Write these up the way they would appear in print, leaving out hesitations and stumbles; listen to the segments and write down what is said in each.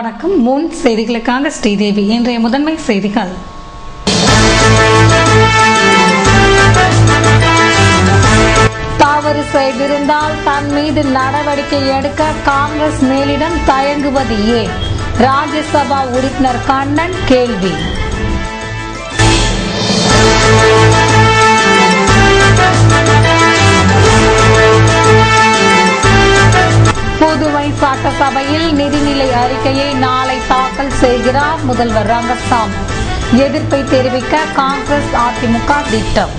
வணக்கம். முன் செய்திகளுக்காக ஸ்ரீதேவி. இன்றைய முதன்மை செய்திகள். தவறு செய்திருந்தால் தன் மீது நடவடிக்கை எடுக்க காங்கிரஸ் மேலிடம் தயங்குவது ஏன்? ராஜ்யசபா உறுப்பினர் கண்ணன் கேள்வி. புதுவை சட்டசபையில் நிதிநிலை அறிக்கையை நாளை தாக்கல் செய்கிறார் முதல்வர் ரங்கசாமி. எதிர்ப்பை தெரிவிக்க காங்கிரஸ் அதிமுக திட்டம்.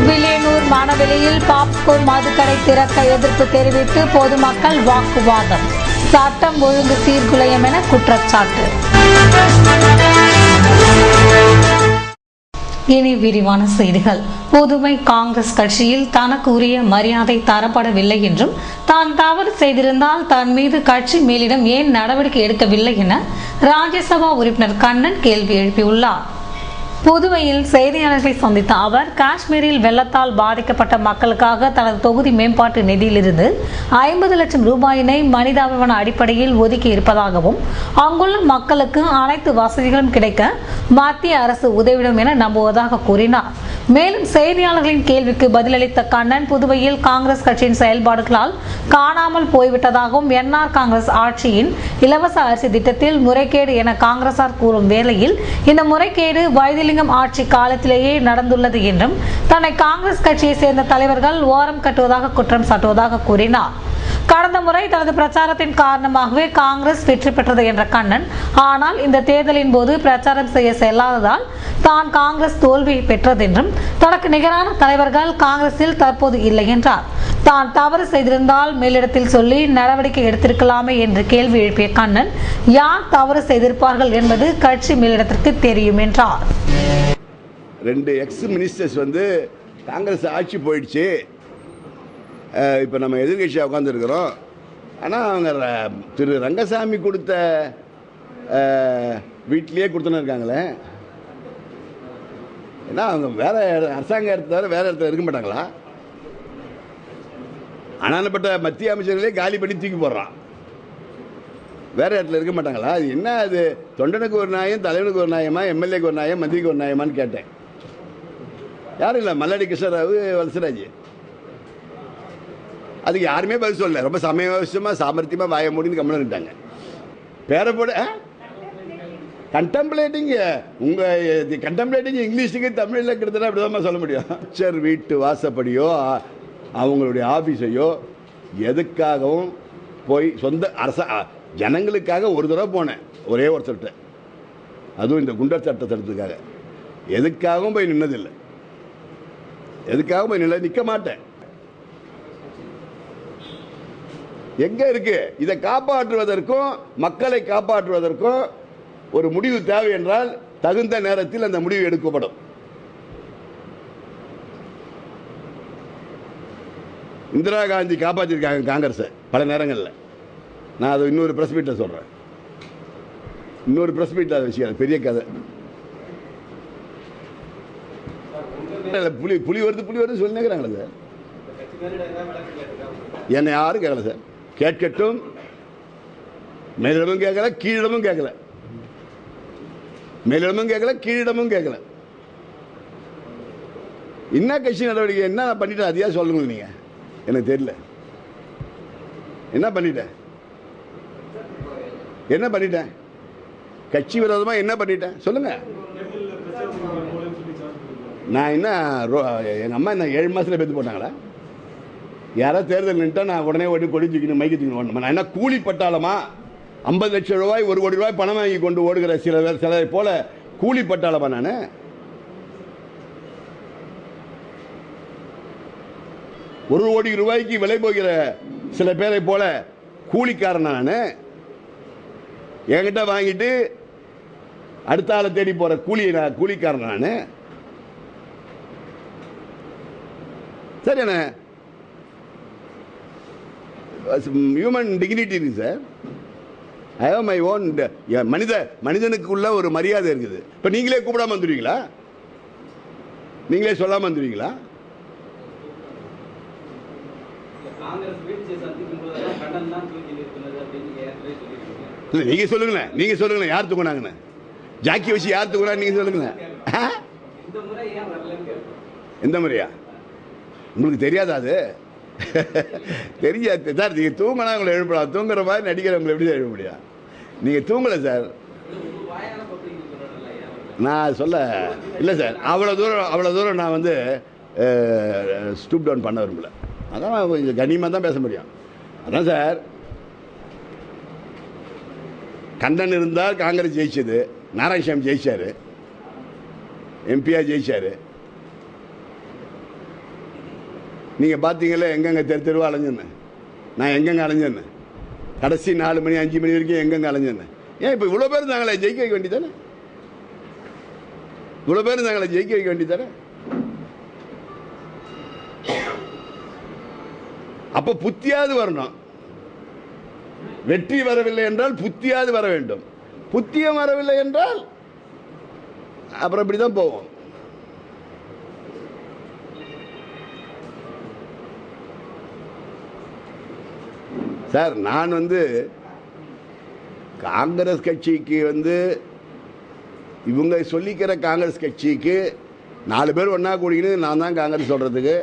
வில்லியனூர் மணவெளியில் பாப்கோன் மதுக்கடை திறக்க எதிர்ப்பு தெரிவித்து பொதுமக்கள் வாக்குவாதம். சட்டம் ஒழுங்கு சீர்குலையும் என குற்றச்சாட்டு. இனி விரிவான செய்திகள். புதுவை காங்கிரஸ் கட்சியில் தனக்கு உரிய மரியாதை தரப்படவில்லை என்றும் தான் தவறு செய்திருந்தால் தன் மீது கட்சி மேலிடம் ஏன் நடவடிக்கை எடுக்கவில்லை என ராஜ்யசபா உறுப்பினர் கண்ணன் கேள்வி எழுப்பியுள்ளார். புதுவையில் செய்தியாளர்களை சந்தித்த அவர், காஷ்மீரில் வெள்ளத்தால் பாதிக்கப்பட்ட மக்களுக்காக தனது தொகுதி மேம்பாட்டு நிதியிலிருந்து 50 லட்சம் ரூபாயினை மனிதாபிமான அடிப்படையில் ஒதுக்கி இருப்பதாகவும் அங்குள்ள மக்களுக்கு அனைத்து வசதிகளும் கிடைக்க மத்திய அரசு உதவிடும் என நம்புவதாக கூறினார். மேலும் செய்தியாளர்களின் கேள்விக்கு பதிலளித்த கண்ணன், புதுவையில் காங்கிரஸ் கட்சியின் செயல்பாடுகளால் காணாமல் போய்விட்டதாகவும் என்ஆர் காங்கிரஸ் ஆட்சியின் இலவச அரிசி திட்டத்தில் முறைகேடு என காங்கிரசார் கூறும் வேளையில் இந்த முறைகேடு வைத்திலிங்கம் ஆட்சி காலத்திலேயே நடந்துள்ளது என்றும் தன்னை காங்கிரஸ் கட்சியை சேர்ந்த தலைவர்கள் ஓரம் கட்டுவதாக குற்றம் சாட்டுவதாக கூறினார். கடந்த முறை தனது பிரச்சாரத்தின் காரணமாகவே காங்கிரஸ் வெற்றி பெற்றது என்ற கண்ணன், ஆனால் இந்த தேர்தலின் போது பிரச்சாரம் செய்ய செல்லாததால் தான் காங்கிரஸ் தோல்வியை பெற்றது என்றும் தனக்கு நிகரான தலைவர்கள் காங்கிரஸில் தற்போது இல்லை என்றார். தான் தவறு செய்திருந்தால் மேலிடத்தில் சொல்லி நடவடிக்கை எடுத்திருக்கலாமே என்று கேள்வி எழுப்பிய கண்ணன், யார் தவறு செய்திருப்பார்கள் என்பது கட்சி மேலிடத்திற்கு தெரியும் என்றார். 2 எக்ஸ் மினிஸ்டர்ஸ் காங்கிரஸ் ஆட்சி போயிடுச்சு, இப்போ நம்ம எதிர்கட்சியாக உட்காந்துருக்கிறோம். ஆனால் அவங்க திரு ரங்கசாமி கொடுத்த வீட்டிலேயே கொடுத்துன்னு இருக்காங்களே, ஏன்னா அவங்க வேற அரசாங்க இடத்துல தவிர வேற இடத்துல இருக்க மாட்டாங்களா? அனானப்பட்ட மத்திய அமைச்சர்களே காலி பண்ணி தூக்கி போடுறான், வேற இடத்துல இருக்க மாட்டாங்களா? அது என்ன? அது தொண்டனுக்கு ஒரு நியாயம், தலைவனுக்கு ஒரு நியாயமா, எம்எல்ஏக்கு ஒரு நியாயம், மந்திரிக்கு ஒரு நியாயமான்னு கேட்டேன். யாரும் இல்லை, மல்லாடி கிருஷ்ணராவ், வலசராஜ். அதுக்கு யாருமே பதில் சொல்லல. ரொம்ப சமயவசமாக சாமர்த்தியமாக வாய மூடின்னு கம்மிட்டாங்க. பேரை போட கண்டெம்ப்ளேட்டிங், உங்கள் கண்டெம்ப்ளேட்டிங் இங்கிலீஷுக்கு தமிழில் கிட்டத்தட்ட அப்படிதான் சொல்ல முடியும். அமைச்சர் வீட்டு வாசப்படியோ அவங்களுடைய ஆஃபீஸையோ எதுக்காகவும் போய் சொந்த ஜனங்களுக்காக ஒரு தடவை போனேன், ஒரே ஒரு சட்டை, அதுவும் இந்த குண்டர் சட்ட சட்டத்துக்காக. எதுக்காகவும் போய் நின்னதில்லை, எதுக்காகவும் போய் நிற்க மாட்டேன். எங்க இருக்கு? இதை காப்பாற்றுவதற்கும் மக்களை காப்பாற்றுவதற்கும் ஒரு முடிவு தேவை என்றால் தகுந்த நேரத்தில் அந்த முடிவு எடுக்கப்படும். இந்திரா காந்தி காப்பாற்றிருக்காங்க காங்கிரஸ் பல நேரங்களில். நான் அதை இன்னொரு பிரஸ் மீட்டில் சொல்றேன், இன்னொரு பிரஸ் மீட்டில் விஷயம், பெரிய கதை. புலி வருது சொல்லிக்கிறாங்களே சார், என்னை யாரும் கேட்கல சார். கேட்கட்டும், மேலிடமும் கேட்கல, கீழிடமும் கேட்கல, மேலிடமும் கேட்கல, கீழிடமும் கேட்கல. என்ன கட்சி நடவடிக்கை என்ன பண்ணிட்டேன் அதையா சொல்லுங்க. நீங்க எனக்கு தெரியல என்ன பண்ணிட்டேன், என்ன பண்ணிட்டேன், கட்சி விரோதமா என்ன பண்ணிட்டேன் சொல்லுங்க. நான் என்ன எங்க அம்மா என்ன 7 மாசத்துல பெற்று போட்டாங்களா? யாராவது தேர்தல் நின்றுட்டா நான் உடனே ஓடி கொடி தூக்கணும், மைக்கு தூக்கணும். நான் என்ன கூலி பட்டாளமா? 50 லட்சம் ரூபாய், 1 கோடி ரூபாய் பணம் வாங்கி கொண்டு ஓடுகிற சிலரை போல கூலி பட்டாளமா? நான் 1 கோடி ரூபாய்க்கு விலை போகிற சில பேரை போல கூலிக்காரன் நான்? என்கிட்ட வாங்கிட்டு அடுத்த ஆளை தேடி போற கூலிக்காரன் நான்? சரி, என்ன ஹியூமன் டிக்னிட்டி இருக்கு sir. I have my own. மனிதனுக்குள்ள ஒரு மரியாதை இருக்குது. இப்போ நீங்களே கூப்பிடாம வந்துடுவீங்களா? நீங்களே சொல்லாம வந்துடுவீங்களா? இல்லை நீங்கள் சொல்லுங்களேன், நீங்கள் சொல்லுங்களேன், யார் தூக்குனாங்கன்னு? ஜாக்கி வச்சு யார் தூக்குனா நீங்கள் சொல்லுங்களேன். எந்த முறையா உங்களுக்கு தெரியாதா? அது தெரியாது சார். நீங்கள் தூங்கினா உங்களை எழுப்பலாம், தூங்குற மாதிரி நடிக்கிறவங்களை எப்படி எழுப்ப முடியும்? நீங்கள் தூங்கலை சார். நான் சொல்ல இல்லை சார், அவ்வளோ தூரம் நான் வந்து ஸ்டூப் டவுன் பண்ண விரும்பல. அதான் கொஞ்சம் கண்ணியமாக தான் பேச முடியும். அதான் சார், கண்ணன் இருந்தால் காங்கிரஸ் ஜெயிச்சது, நாராயணசாமி ஜெயிச்சார், எம்பியா ஜெயிச்சார். நீங்கள் பார்த்தீங்களே எங்கெங்கே தெருவா அலைஞ்சேன்னு. நான் எங்கெங்கே அலைஞ்சேன்னு கடைசி 4 மணி 5 மணி வரைக்கும் எங்கெங்கே அலைஞ்சேன்னு. ஏன் இப்போ இவ்வளோ பேர் இருந்தாங்களே, ஜெயிக்க வைக்க வேண்டியதானே? இவ்வளோ பேர் இருந்தாங்களே, ஜெயிக்க வைக்க வேண்டியதானே? அப்போ புத்தியாவது வரணும். வெற்றி வரவில்லை என்றால் புத்தியாவது வர வேண்டும். புத்தியம் வரவில்லை என்றால் அப்புறம் இப்படிதான் போவோம். சார், நான் வந்து காங்கிரஸ் கட்சிக்கு வந்து இவங்க சொல்லிக்கிற காங்கிரஸ் கட்சிக்கு 4 பேர் ஒன்றா கூடிக்கின்னு நான் தான் காங்கிரஸ் சொல்கிறதுக்கு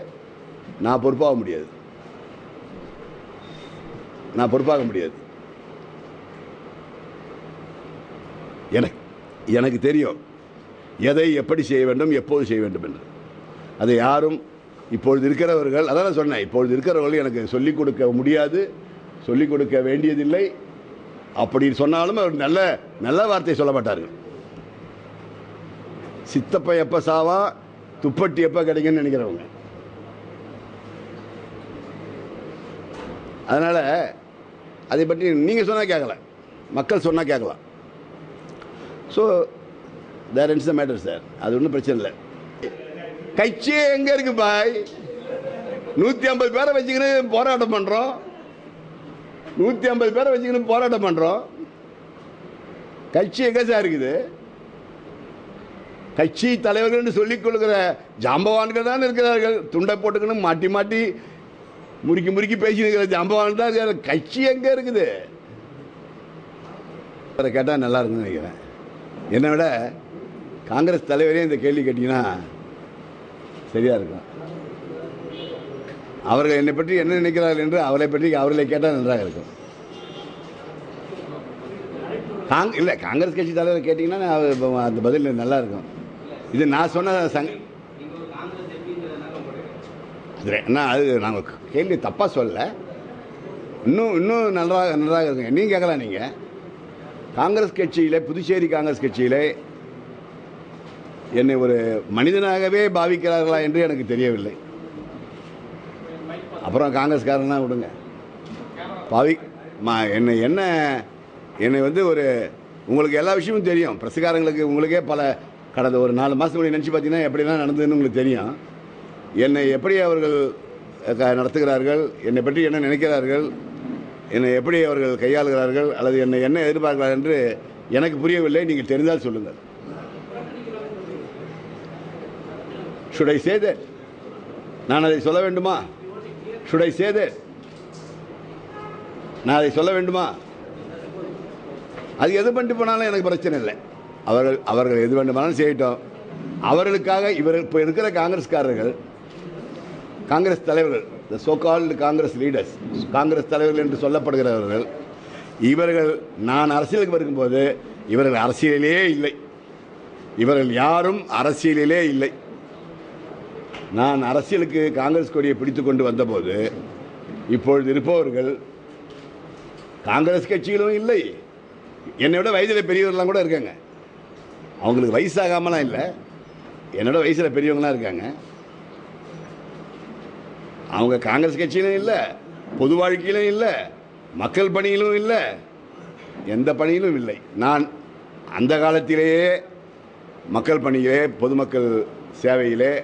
நான் பொறுப்பாக முடியாது. நான் பொறுப்பாக முடியாது. எனக்கு தெரியும் எதை எப்படி செய்ய வேண்டும், எப்போது செய்ய வேண்டும் என்று. அதை யாரும் இப்பொழுது இருக்கிறவர்கள், அதான் நான் சொன்னேன், இப்பொழுது இருக்கிறவர்கள் எனக்கு சொல்லிக் கொடுக்க முடியாது, சொல்லிக் கொடுக்க வேண்டியதில்லை. அப்படி சொன்னாலும் அவர் நல்ல நல்ல வார்த்தை சொல்ல மாட்டார்கள். சித்தப்ப எப்போ சாவா, துப்பட்டி எப்போ கிடைக்குன்னு நினைக்கிறவங்க. அதனால் அதை பற்றி நீங்கள் சொன்னால் கேட்கல, மக்கள் சொன்னால் கேட்கலாம். So there is the matter sir. அது ஒன்றும் பிரச்சனை இல்லை. கட்சியே எங்கே இருக்கு பாய்? 150 பேரை வச்சுக்கின்னு போராட்டம் பண்ணுறோம். 150 பேரை வச்சுக்கின்னு போராட்டம் பண்ணுறோம். கட்சி எங்கே சார் இருக்குது? கட்சி தலைவர்கள் சொல்லிக் கொள்கிற ஜாம்பவான்கள் தான் இருக்கிறார்கள். துண்டை போட்டுக்கணும், மாட்டி மாட்டி முறுக்கி முறுக்கி பேசி இருக்கிற ஜாம்பவான் தான் இருக்கிற. கட்சி எங்கே இருக்குது? அதை கேட்டால் நல்லா இருக்குன்னு நினைக்கிறேன். என்னை விட காங்கிரஸ் தலைவரே இந்த கேள்வி கேட்டீங்கன்னா சரியாக இருக்கும். அவர்கள் என்னை பற்றி என்ன நினைக்கிறார்கள் என்று அவரை பற்றி அவர்களை கேட்டால் நன்றாக இருக்கும். இல்லை, காங்கிரஸ் கட்சி தலைவர் கேட்டிங்கன்னா அந்த பதில் நல்லா இருக்கும். இது நான் சொன்ன அது நாங்கள் கேள்வி தப்பாக சொல்லலை. இன்னும் நன்றாக இருக்குங்க. நீங்கள் கேட்கலாம். நீங்கள் காங்கிரஸ் கட்சியில், புதுச்சேரி காங்கிரஸ் கட்சியில் என்னை ஒரு மனிதனாகவே பாவிக்கிறார்களா என்று எனக்கு தெரியவில்லை. அப்புறம் காங்கிரஸ்காரனா விடுங்க, என்னை வந்து ஒரு உங்களுக்கு எல்லா விஷயமும் தெரியும். பிரசுக்காரங்களுக்கு உங்களுக்கே கடந்த ஒரு 4 மாதத்துக்கு முன்னாடி நினச்சி பார்த்தீங்கன்னா எப்படிலாம் நடந்ததுன்னு உங்களுக்கு தெரியும். என்னை எப்படி அவர்கள் நடத்துகிறார்கள், என்னை பற்றி என்ன நினைக்கிறார்கள், என்னை எப்படி அவர்கள் கையாளுகிறார்கள், அல்லது என்னை என்ன எதிர்பார்க்கிறார்கள் என்று எனக்கு புரியவில்லை. நீங்கள் தெரிந்தால் சொல்லுங்கள். should I say that? நான் அதை சொல்ல வேண்டுமா? should I say that? நான் அதை சொல்ல வேண்டுமா? அது எது பண்ணிட்டு போனாலும் எனக்கு பிரச்சனை இல்லை. அவர்கள் எது வேண்டுமானாலும் செய்யட்டும். அவர்களுக்காக இப்போ இருக்கிற காங்கிரஸ்காரர்கள், காங்கிரஸ் தலைவர்கள், த so called Congress leaders, Congress தலைவர்கள் என்று சொல்லப்படுகிறவர்கள், இவர்கள் நான் அரசியலுக்கு வரும்போது இவர்கள் அரசியலிலே இல்லை. இவர்கள் யாரும் அரசியலிலே இல்லை. நான் அரசியலுக்கு காங்கிரஸ் கொடியை பிடித்து கொண்டு வந்தபோது இப்பொழுது இருப்பவர்கள் காங்கிரஸ் கட்சிகளும் இல்லை. என்னை விட வயதில் பெரியவர்கள்லாம் கூட இருக்காங்க. அவங்களுக்கு வயசாகாமலாம் இல்லை, என்னோட வயசில் பெரியவங்களாம் இருக்காங்க. அவங்க காங்கிரஸ் கட்சியிலும் இல்லை, பொது வாழ்க்கையிலும் இல்லை, மக்கள் பணியிலும் இல்லை, எந்த பணியிலும் இல்லை. நான் அந்த காலத்திலேயே மக்கள் பணியிலே, பொதுமக்கள் சேவையிலே,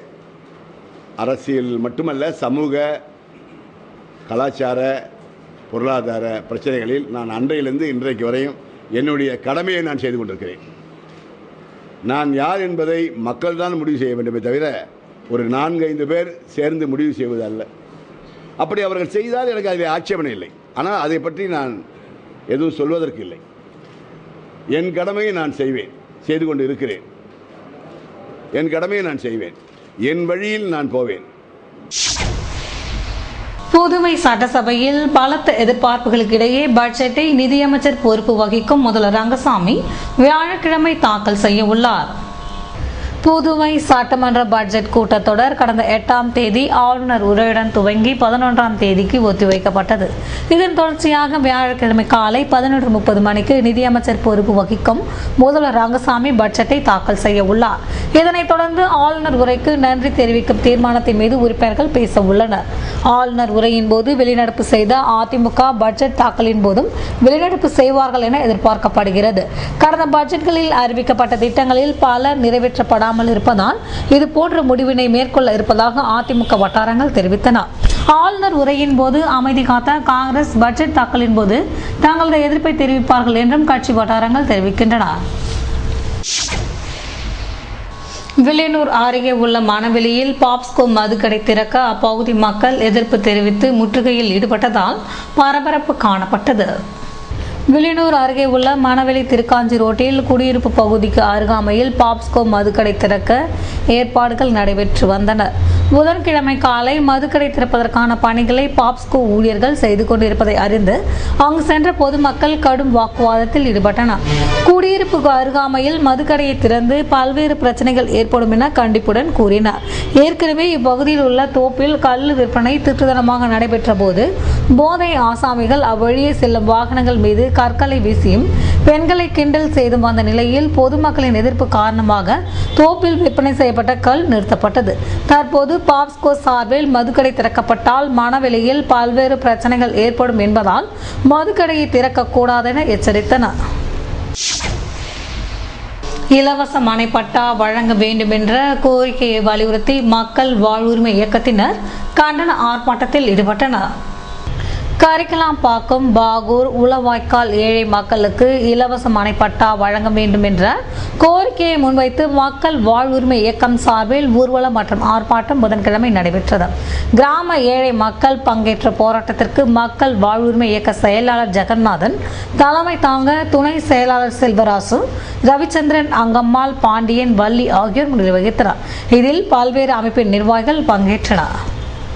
அரசியல் மட்டுமல்ல சமூக கலாச்சார பொருளாதார பிரச்சனைகளில் நான் அன்றையிலிருந்து இன்றைக்கு வரையும் என்னுடைய கடமையை நான் செய்து கொண்டிருக்கிறேன். நான் யார் என்பதை மக்கள் தான் முடிவு செய்ய வேண்டுமே தவிர ஒரு 4-5 பேர் சேர்ந்து முடிவு செய்வதல்ல. அப்படி அவர்கள் செய்தால் எனக்கு அதில் ஆட்சேபனை இல்லை. ஆனால் அதை பற்றி நான் எதுவும் சொல்வதற்கு இல்லை. என் கடமையை நான் செய்வேன், செய்து கொண்டு இருக்கிறேன். என் கடமையை நான் செய்வேன், என் வழியில் நான் போவேன். புதுவை சட்டசபையில் பலத்த எதிர்பார்ப்புகளுக்கிடையே பட்ஜெட்டை நிதியமைச்சர் பொறுப்பு வகிக்கும் முதல்வர் ரங்கசாமி வியாழக்கிழமை தாக்கல் செய்ய உள்ளார். புதுவை சட்டமன்ற பட்ஜெட் கூட்டத்தொடர் கடந்த 8ஆம் தேதி ஆளுநர் உரையுடன் துவங்கி 11ஆம் தேதிக்கு ஒத்திவைக்கப்பட்டது. இதன் தொடர்ச்சியாக வியாழக்கிழமை காலை 11:30 மணிக்கு நிதியமைச்சர் பொறுப்பு வகிக்கும் முதல்வர் ரங்கசாமி பட்ஜெட்டை தாக்கல் செய்ய உள்ளார். இதனைத் தொடர்ந்து ஆளுநர் உரைக்கு நன்றி தெரிவிக்கும் தீர்மானத்தின் மீது உறுப்பினர்கள் பேச உள்ளனர். ஆளுநர் உரையின் போது வெளிநடப்பு செய்த அதிமுக பட்ஜெட் தாக்கலின் போதும் வெளிநடப்பு செய்வார்கள் என எதிர்பார்க்கப்படுகிறது. கடந்த பட்ஜெட்களில் அறிவிக்கப்பட்ட திட்டங்களில் பல நிறைவேற்றப்படாமல் இருப்பதால் இது போன்ற முடிவினை மேற்கொள்ள இருப்பதாக அதிமுக வட்டாரங்கள் தெரிவித்தன. ஆளுநர் உரையின் போது அமைதி காத்த காங்கிரஸ் பட்ஜெட் தாக்கலின் போது தங்களது எதிர்ப்பை தெரிவிப்பார்கள் என்றும் கட்சி வட்டாரங்கள் தெரிவிக்கின்றன. வில்லியனூர் அருகே உள்ள மணவெளியில் பாப்ஸ்கோ மதுக்கடை திறக்க அப்பகுதி மக்கள் எதிர்ப்பு தெரிவித்து முற்றுகையில் ஈடுபட்டதால் பரபரப்பு காணப்பட்டது. வில்லியனூர் அருகே உள்ள மணவெளி திருக்காஞ்சி ரோட்டில் குடியிருப்பு பகுதிக்கு அருகாமையில் பாப்ஸ்கோ மதுக்கடை திறக்க ஏற்பாடுகள் நடைபெற்று வந்தன. புதன்கிழமை காலை மதுக்கடை திறப்பதற்கான பணிகளை பாப்ஸ்கோ ஊழியர்கள் செய்து கொண்டிருப்பதை அறிந்து அங்கு சென்ற பொதுமக்கள் கடும் வாக்குவாதத்தில் ஈடுபட்டனர். குடியிருப்புக்கு அருகாமையில் மதுக்கடையை திறந்து பல்வேறு பிரச்சனைகள் ஏற்படும் என கண்டிப்புடன் கூறினார். ஏற்கனவே இப்பகுதியில் உள்ள தோப்பில் கள்ளு விற்பனை திருட்டுத்தனமாக நடைபெற்ற போது போதை ஆசாமிகள் அவ்வழியே செல்லும் வாகனங்கள் மீது கற்களை வீசியும் பெண்களை கிண்டல் செய்து வந்த நிலையில் பொதுமக்களின் எதிர்ப்பு காரணமாக தோப்பில் விற்பனை செய்யப்பட்ட கல் நிறுத்தப்பட்டது. தற்போது பாப்ஸ்கோ சார்பில் மதுக்கடை திறக்கப்பட்டால் மணவெளியில் பல்வேறு பிரச்சனைகள் ஏற்படும் என்பதால் மதுக்கடையை திறக்கக்கூடாது என எச்சரித்தனர். இலவச மனைப்பட்டா வழங்க வேண்டும் என்ற கோரிக்கையை வலியுறுத்தி மக்கள் வாழ்வுரிமை இயக்கத்தினர் கண்டன ஆர்ப்பாட்டத்தில் ஈடுபட்டனர். கரிக்கலாம்பாக்கம் பாகூர் உளவாய்க்கால் ஏழை மக்களுக்கு இலவச மனைப்பட்டா வழங்க வேண்டும் என்ற கோரிக்கையை முன்வைத்து மக்கள் வாழ்வுரிமை இயக்கம் சார்பில் ஊர்வலம் மற்றும் ஆர்ப்பாட்டம் புதன்கிழமை நடைபெற்றது. கிராம ஏழை மக்கள் பங்கேற்ற போராட்டத்திற்கு மக்கள் வாழ்வுரிமை இயக்க செயலாளர் ஜெகநாதன் தலைமை தாங்க துணை செயலாளர் செல்வராசு, ரவிச்சந்திரன், அங்கம்மாள், பாண்டியன், வள்ளி ஆகியோர் முன்னிலை வகித்தனர். இதில் பல்வேறு அமைப்பின் நிர்வாகிகள் பங்கேற்றனர்.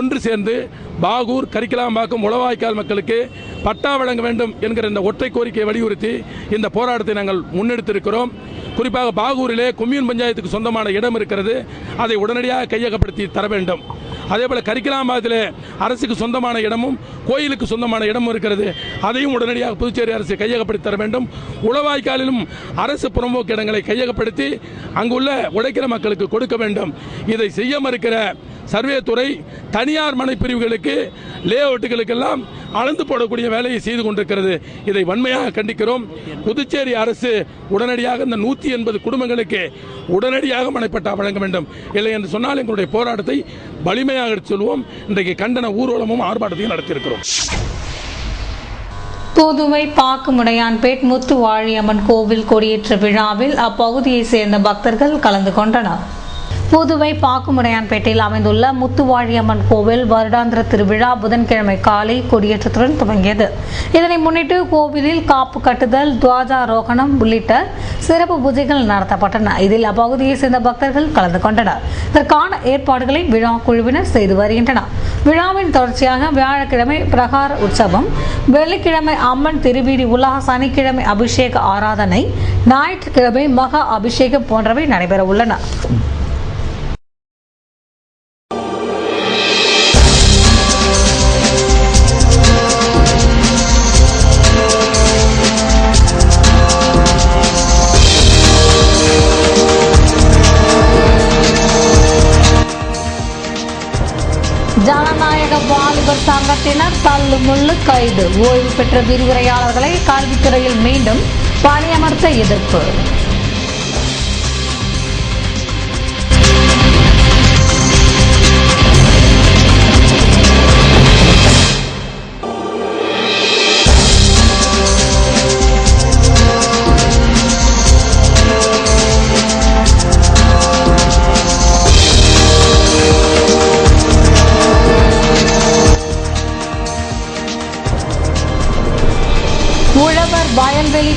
ஒன்று சேர்ந்து பாகூர் கரிக்கலாம்பாக்கம் உளவாய்க்கால் மக்களுக்கு பட்டா வழங்க வேண்டும் என்கிற இந்த ஒற்றை கோரிக்கையை வலியுறுத்தி இந்த போராட்டத்தை நாங்கள் முன்னெடுத்திருக்கிறோம். குறிப்பாக பாகூரிலே கொம்யூன் பஞ்சாயத்துக்கு சொந்தமான இடம் இருக்கிறது, அதை உடனடியாக கையகப்படுத்தி தர வேண்டும். அதேபோல கரிக்கலாம்பாக்கத்திலே அரசுக்கு சொந்தமான இடமும் கோயிலுக்கு சொந்தமான இடமும் இருக்கிறது, அதையும் உடனடியாக புதுச்சேரி அரசு கையகப்படுத்தி தர வேண்டும். உளவாய்க்காலிலும் அரசு புறம்போக்கு இடங்களை கையகப்படுத்தி அங்குள்ள உழைக்கிற மக்களுக்கு கொடுக்க வேண்டும். இதை செய்ய மறுக்கிற சர்வே துறை தனியார் மனை பிரிவுகளுக்கு லே அவுட்டுகளுக்கெல்லாம் அளந்து போடக்கூடிய வேலையை செய்து கொண்டிருக்கிறது. இதை வன்மையாக கண்டிக்கிறோம். புதுச்சேரி அரசு உடனடியாக இந்த 180 குடும்பங்களுக்கு உடனடியாக மனைப்பட்டா வழங்க வேண்டும். இல்லை என்று சொன்னால் எங்களுடைய போராட்டத்தை வலிமையாக சொல்வோம். இன்றைக்கு கண்டன ஊர்வலமும் ஆர்ப்பாட்டத்தையும் நடத்தியிருக்கிறோம். புதுவை பாக்குமுடையான்பேட் முத்துவாழியம்மன் கோவில் கொடியேற்ற விழாவில் அப்பகுதியை சேர்ந்த பக்தர்கள் கலந்து கொண்டனர். புதுவை பாக்குமுடையான்பேட்டையில் அமைந்துள்ள முத்துவாழியம்மன் கோவில் வருடாந்திர திருவிழா புதன்கிழமை காலை கொடியேற்றத்துடன் துவங்கியது. இதனை முன்னிட்டு கோவிலில் காப்பு கட்டுதல், துவாஜாரோகணம் உள்ளிட்ட சிறப்பு பூஜைகள் நடத்தப்பட்டன. இதில் அப்பகுதியை சேர்ந்த பக்தர்கள் கலந்து கொண்டனர். இதற்கான ஏற்பாடுகளை விழா குழுவினர் செய்து வருகின்றனர். விழாவின் தொடர்ச்சியாக வியாழக்கிழமை பிரகார உற்சவம், வெள்ளிக்கிழமை அம்மன் திருவீதி உலா, சனிக்கிழமை அபிஷேக ஆராதனை, ஞாயிற்றுக்கிழமை மகா அபிஷேகம் போன்றவை நடைபெற உள்ளன. ஜனநாயக வாலிபர் சங்கத்தினர் தள்ளு முள்ளு கைது, ஓய்வு பெற்ற விரிவுரையாளர்களை கல்வித்துறையில் மீண்டும் பணியமர்த்த எதிர்ப்பு.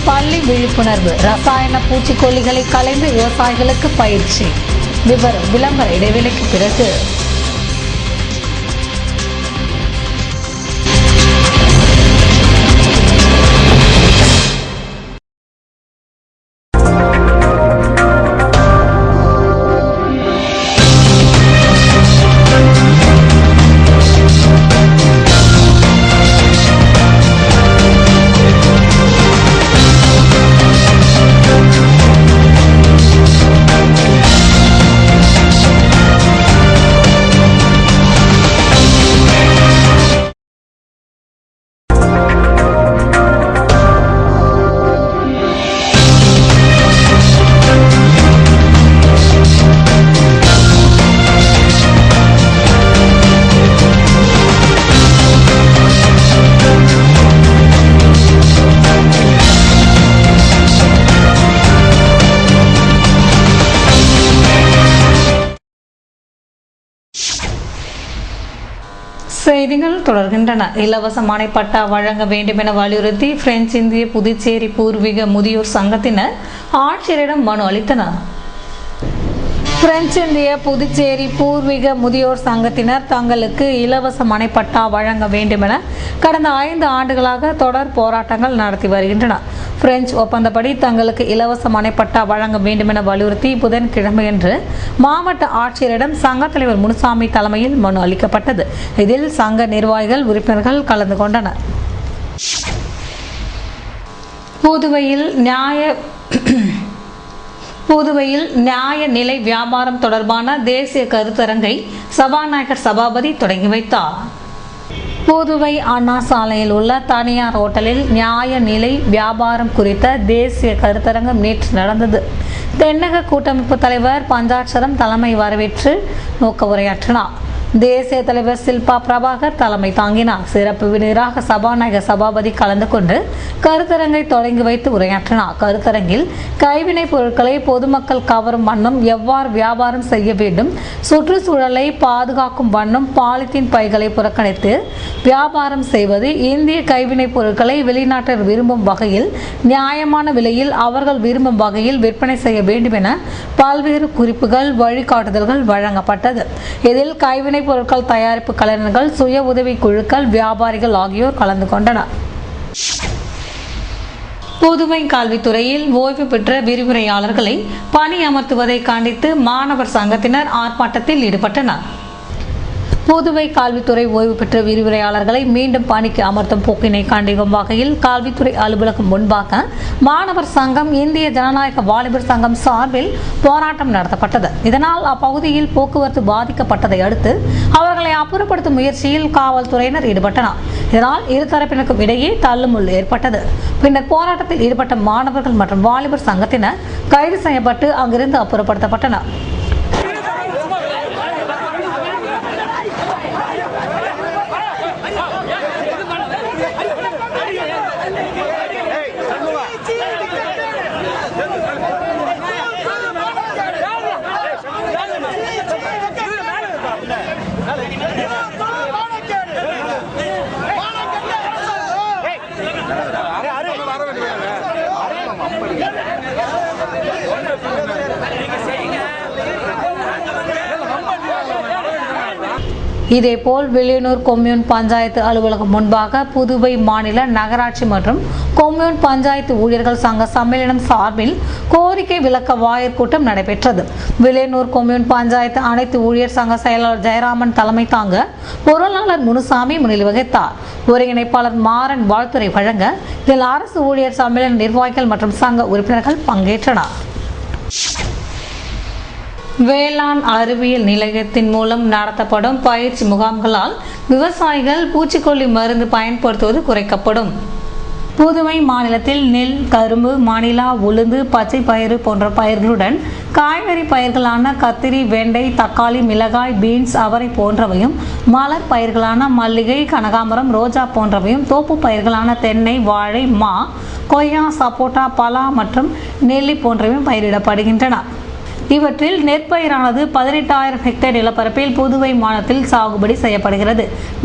பள்ளி விழிப்புணர்வு, ரசாயன பூச்சிக்கொல்லிகளை கலைந்து விவசாயிகளுக்கு பயிற்சி. விவரம் விளம்பர இடைவெளிக்கு பிறகு. செய்திகள் தொடர்கின்றன. இலவசமான பட்டா வழங்க வேண்டும் என வலியுறுத்தி பிரெஞ்சு இந்திய புதுச்சேரி பூர்வீக முதியோர் சங்கத்தினர் ஆட்சியரிடம் மனு அளித்தனர். பிரெஞ்சு இந்திய புதுச்சேரி பூர்வீக முதியோர் சங்கத்தினர் தங்களுக்கு இலவச மனைப்பட்டா வழங்க வேண்டும் என கடந்த 5 ஆண்டுகளாக தொடர் போராட்டங்கள் நடத்தி வருகின்றனர். பிரெஞ்சு ஒப்பந்தப்படி தங்களுக்கு இலவச மனைப்பட்டா வழங்க வேண்டும் என வலியுறுத்தி புதன்கிழமையன்று மாவட்ட ஆட்சியரிடம் சங்க தலைவர் முனுசாமி தலைமையில் மனு அளிக்கப்பட்டது. இதில் சங்க நிர்வாகிகள், உறுப்பினர்கள் கலந்து கொண்டனர். புதுவையில் நியாய நிலை வியாபாரம் தொடர்பான தேசிய கருத்தரங்கை சபாநாயகர் சபாபதி தொடங்கி வைத்தார். புதுவை அண்ணா சாலையில் உள்ள தனியார் ஹோட்டலில் நியாய நிலை வியாபாரம் குறித்த தேசிய கருத்தரங்கம் நேற்று நடந்தது. தென்னக கூட்டமைப்பு தலைவர் பஞ்சாட்சரம் தலைமை வரவேற்று நோக்க உரையாற்றினார். தேசிய தலைவர் சில்பா பிரபாகர் தலைமை தாங்கினார். சிறப்பு விருந்தினராக சபாநாயகர் சபாபதி கலந்து கொண்டு கருத்தரங்கை தொடங்கி வைத்து உரையாற்றினார். கருத்தரங்கில் கைவினை பொருட்களை பொதுமக்கள் கவரும் வண்ணம் எவ்வாறு வியாபாரம் செய்ய வேண்டும், சுற்றுச்சூழலை பாதுகாக்கும் வண்ணம் பாலித்தீன் பைகளை புறக்கணித்து வியாபாரம் செய்வது, இந்திய கைவினை பொருட்களை வெளிநாட்டர் விரும்பும் வகையில் நியாயமான விலையில் அவர்கள் விரும்பும் வகையில் விற்பனை செய்ய வேண்டும் என பல்வேறு குறிப்புகள், வழிகாட்டுதல்கள் வழங்கப்பட்டது. இதில் கைவினை பொருட்கள் தயாரிப்பு கலைஞர்கள், சுய உதவி குழுக்கள், வியாபாரிகள் ஆகியோர் கலந்து கொண்டனர். புதுவை கல்வித்துறையில் ஓய்வு பெற்ற விரிவுரையாளர்களை பணி அமர்த்துவதை கண்டித்து மாணவர் சங்கத்தினர் ஆர்ப்பாட்டத்தில் ஈடுபட்டனர். புதுவை கல்வித்துறை ஓய்வு பெற்ற விரிவுரையாளர்களை மீண்டும் பணிக்கு அமர்த்தும் போக்கினை கண்டிக்கும் வகையில் கல்வித்துறை அலுவலகம் முன்பாக மாணவர் சங்கம், இந்திய ஜனநாயக வாலிபர் சங்கம் சார்பில் போராட்டம் நடத்தப்பட்டது. இதனால் அப்பகுதியில் போக்குவரத்து பாதிக்கப்பட்டதை அடுத்து அவர்களை அப்புறப்படுத்தும் முயற்சியில் காவல்துறையினர் ஈடுபட்டனர். இதனால் இருதரப்பினருக்கும் இடையே தள்ளுமுள்ளு ஏற்பட்டது. பின்னர் போராட்டத்தில் ஈடுபட்ட மாணவர்கள் மற்றும் வாலிபர் சங்கத்தினர் கைது செய்யப்பட்டு அங்கிருந்து அப்புறப்படுத்தப்பட்டனர். இதேபோல் வில்லியனூர் கொம்யூன் பஞ்சாயத்து அலுவலகம் முன்பாக புதுவை மாநில நகராட்சி மற்றும் கொம்யூன் பஞ்சாயத்து ஊழியர்கள் சங்க சம்மேளனம் சார்பில் கோரிக்கை விளக்க வாயர் கூட்டம் நடைபெற்றது. வில்லியனூர் கொம்யூன் பஞ்சாயத்து அனைத்து ஊழியர் சங்க செயலாளர் ஜெயராமன் தலைமை தாங்க பொருளாளர் முனுசாமி முன்னிலை வகித்தார். ஒருங்கிணைப்பாளர் மாறன் வாழ்த்துரை வழங்க இதில் அரசு ஊழியர் சம்மேளன நிர்வாகிகள் மற்றும் சங்க உறுப்பினர்கள் பங்கேற்றனர். வேளாண் அறிவியல் நிலையத்தின் மூலம் நடத்தப்படும் பயிற்சி முகாம்களால் விவசாயிகள் பூச்சிக்கொல்லி மருந்து பயன்படுத்துவது குறைக்கப்படும். புதுவை மாநிலத்தில் நெல், கரும்பு, மாநிலா, உளுந்து, பச்சை பயிறு போன்ற பயிர்களுடன் காய்கறி பயிர்களான கத்திரி, வெண்டை, தக்காளி, மிளகாய், பீன்ஸ், அவரை போன்றவையும், மலர் பயிர்களான மல்லிகை, கனகாமரம், ரோஜா போன்றவையும், தோப்பு பயிர்களான தென்னை, வாழை, மா, கொய்யா, சப்போட்டா, பலா மற்றும் நெல்லி போன்றவையும் பயிரிடப்படுகின்றன. இவற்றில் நெற்பயிரானது 18,000 ஹெக்டேர் நிலப்பரப்பில் புதுவை மாநிலத்தில் சாகுபடி செய்யப்படுகிறது.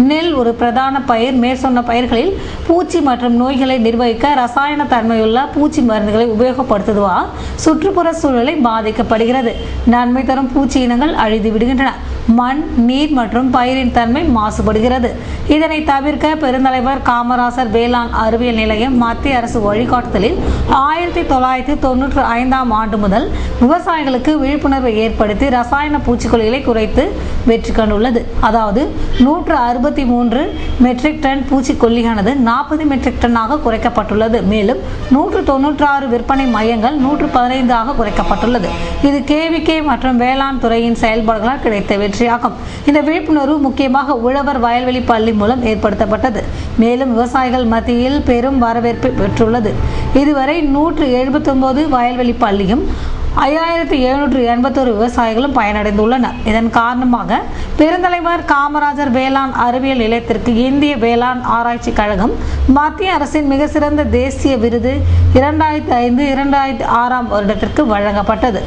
நெல் ஒரு பிரதான பயிர். மேற்சொன்ன பயிர்களில் பூச்சி மற்றும் நோய்களை நிர்வகிக்க ரசாயன தன்மையுள்ள பூச்சி மருந்துகளை உபயோகப்படுத்துவதால் சுற்றுப்புற சூழலை பாதிக்கப்படுகிறது. நன்மை தரும் பூச்சி இனங்கள் அழிந்து விடுகின்றன. மண், நீர் மற்றும் பயிரின் தன்மை மாசுபடுகிறது. இதனை தவிர்க்க பெருந்தலைவர் காமராசர் வேளாண் அறிவியல் நிலையம் மத்திய அரசு வழிகாட்டுதலில் 1995ஆம் ஆண்டு முதல் விவசாயிகளுக்கு விழிப்புணர்வை ஏற்படுத்தி ரசாயன பூச்சிக்கொல்லிகளை குறைத்து வெற்றி கண்டுள்ளது. அதாவது 163 மெட்ரிக் டன் பூச்சிக்கொல்லியானது 40 மெட்ரிக் டன்னாக குறைக்கப்பட்டுள்ளது. மேலும் 196 விற்பனை மையங்கள் 115ஆக குறைக்கப்பட்டுள்ளது. இது KVK மற்றும் வேளாண் துறையின் செயல்பாடுகளால் கிடைத்த வெற்றியாகும். இந்த விழிப்புணர்வு முக்கியமாக உழவர் வயல்வெளி பள்ளி மூலம் ஏற்படுத்தப்பட்டது. மேலும் விவசாயிகள் மத்தியில் பெரும் வரவேற்பை பெற்றுள்ளது. இதுவரை 179 வயல்வெளி பள்ளியும் 5781 விவசாயிகளும் பயனடைந்துள்ளனர். இதன் காரணமாக பெருந்தலைவர் காமராஜர் வேளாண் அறிவியல் நிலையத்திற்கு இந்திய வேளாண் ஆராய்ச்சி கழகம் மத்திய அரசின் மிக சிறந்த தேசிய விருது 2005-2006 வருடத்திற்கு வழங்கப்பட்டது.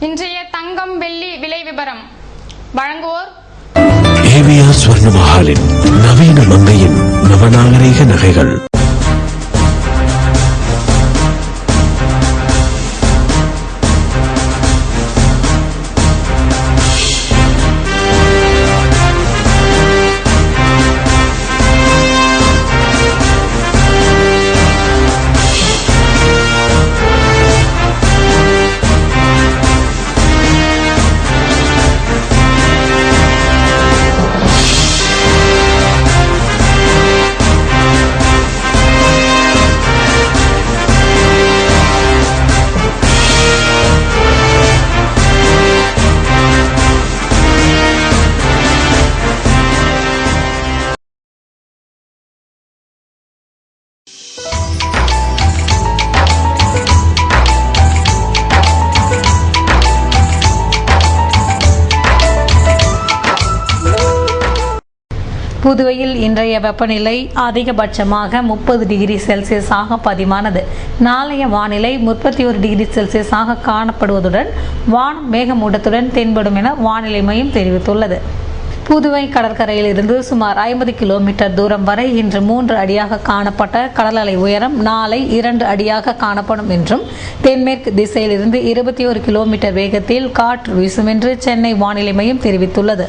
இன்றைய தங்கம் வெள்ளி விலை விபரம் வழங்குவோர் ஏவிஆர் ஸ்வர்ண மஹாலின் நவீன மங்கையின் நவநாகரீக நகைகள். புதுவையில் இன்றைய வெப்பநிலை அதிகபட்சமாக 30 டிகிரி செல்சியஸாக பதிவானது. நாளைய வானிலை 31 டிகிரி செல்சியஸாக காணப்படுவதுடன் வானம் மேகமூட்டத்துடன் தென்படும் என வானிலை மையம் தெரிவித்துள்ளது. புதுவை கடற்கரையில் இருந்து சுமார் 50 கிலோமீட்டர் தூரம் வரை இன்று 3 அடியாக காணப்பட்ட கடல் அலை உயரம் நாளை 2 அடியாக காணப்படும் என்றும், தென்மேற்கு திசையிலிருந்து 21 கிலோமீட்டர் வேகத்தில் காற்று வீசும் என்று சென்னை வானிலை மையம் தெரிவித்துள்ளது.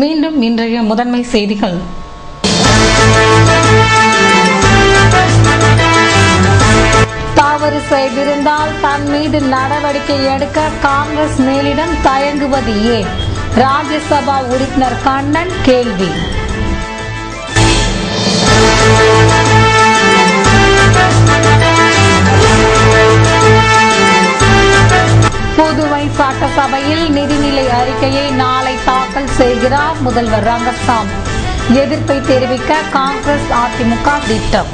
மீண்டும் இன்றைய முதன்மை செய்திகள். தவறு செய்திருந்தால் தன் மீது நடவடிக்கை எடுக்க காங்கிரஸ் மேலிடம் தயங்குவது ஏன்? ராஜ்யசபா உறுப்பினர் கண்ணன் கேள்வி. புதுவை சட்டசபையில் நிதிநிலை அறிக்கையை நாளை தாக்கல் செய்கிறார் முதல்வர் ரங்கசாமி. எதிர்ப்பை தெரிவிக்க காங்கிரஸ் அதிமுக திட்டம்.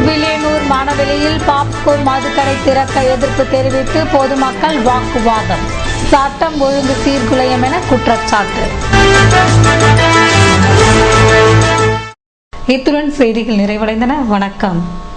வில்லியனூர் மணவெளியில் பாப்கோர்ன் மதுக்கடை திறக்க எதிர்ப்பு தெரிவித்து பொதுமக்கள் வாக்குவாதம். சட்டம் ஒழுங்கு சீர்குலையும் என குற்றச்சாட்டு. இத்துடன் செய்திகள் நிறைவடைந்தன. வணக்கம்.